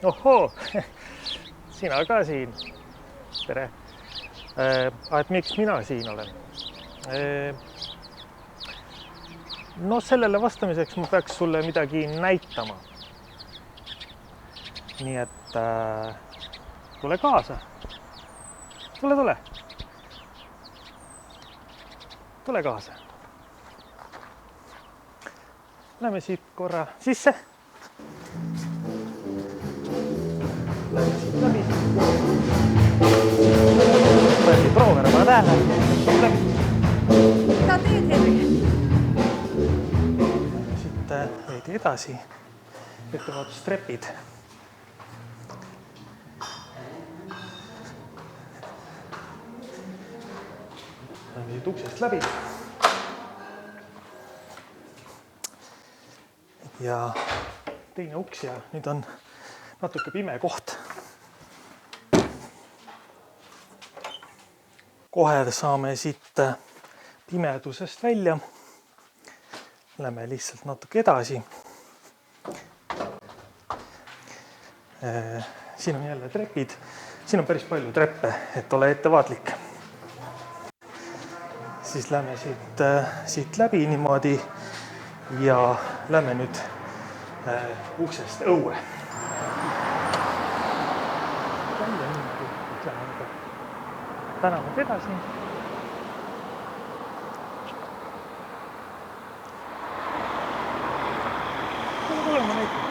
Ohoo, sina ka siin. Tere. Et miks mina siin olen? No sellele vastamiseks ma peaks sulle midagi näitama. Nii et tule kaasa. Tule. Tule kaasa. Lähme siit korra sisse. Lähme siit läbi. Võeti proovera ma tähele. Läbi. Mida teed, Henrik? Lähme siit veidi edasi. Ettevaatustrepid. Lähme siit uksest läbi. Ja teine uks ja nüüd on natuke pime koht. Kohe saame siit pimedusest välja. Lähme lihtsalt natuke edasi. Siin on jälle trepid. Siin on päris palju treppe, et ole ettevaatlik. Siis lähme siit läbi niimoodi ja lähme nüüd uksest õue. Tänavad edasi. Tule ma näitan.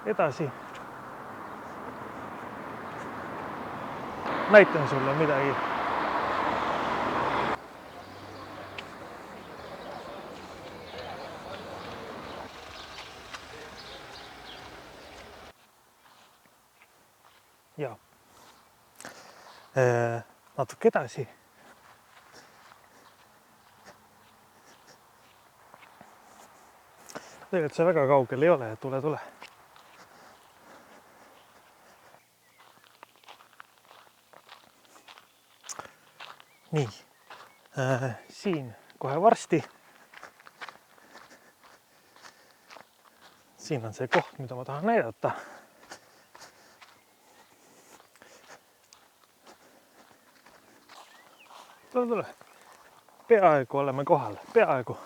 Edasi. Näitan sulle midagi. Ja natuke edasi. Tegelikult see väga kaugel ei ole, tule. Nii, siin kohe varsti. Siin on see koht, mida ma tahan näidata. Tule. Peaaegu oleme kohal, peaaegu.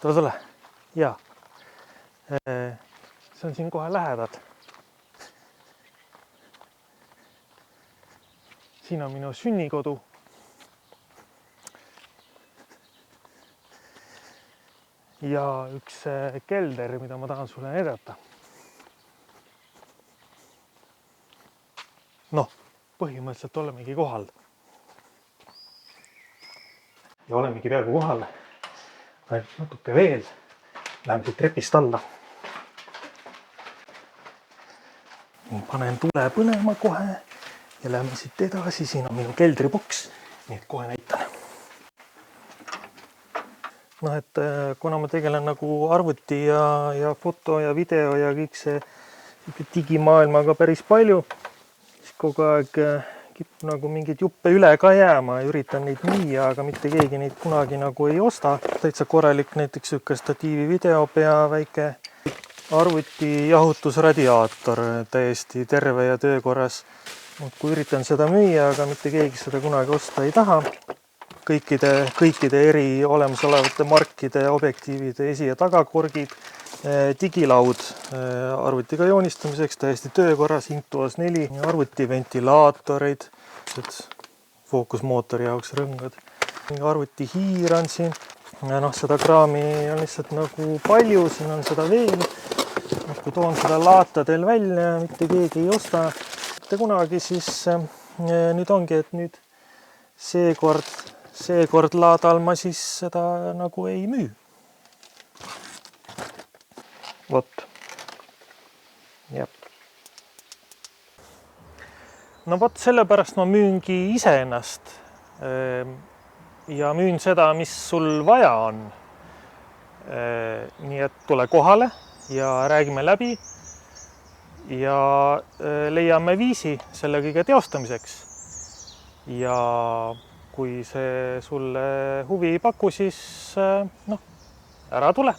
Tule. Ja. See on siin kohe lähedal. Siin on minu sünnikodu. Ja üks kelder, mida ma tahan sulle näidata. Noh, põhimõtteliselt olemegi kohal. Ja olemegi peaaegu kohal. Natuke veel. Läheme siit trepist alla. Panen tule põlema kohe ja läheme siit edasi. Siin on minu keldriboks, nii et kohe näitan. Noh, et kuna ma tegelen nagu arvuti ja foto ja video ja kõik see digimaailmaga päris palju, siis kogu aeg kipub nagu mingeid juppe üle ka jääma ja üritan neid müüa, aga mitte keegi neid kunagi nagu ei osta. Täitsa korralik näiteks üks statiivi videopea, väike arvuti jahutusradiaator, täiesti terve ja töökorras. Kui üritan seda müüa, aga mitte keegi seda kunagi osta ei taha. Kõikide eri olemasolevate markide, objektiivide esi- ja tagakorgid, digilaud arvutiga joonistamiseks, täiesti töökorras, Intuos 4, arvuti ventilaatoreid, fookusmootori jaoks rõngad, arvuti hiir on siin. Ja noh, seda kraami on lihtsalt nagu palju, siin on seda veel. Kui toon seda laatadel välja, mitte keegi ei osta. Mitte kunagi, siis nüüd ongi, et nüüd seekord laadal ma siis seda nagu ei müü. Vot. Jep. No vot, sellepärast ma müüngi iseennast ja müün seda, mis sul vaja on. Nii et tule kohale ja räägime läbi. ja leiame viisi selle kõige teostamiseks. Ja kui see sulle huvi ei paku, siis ära tule.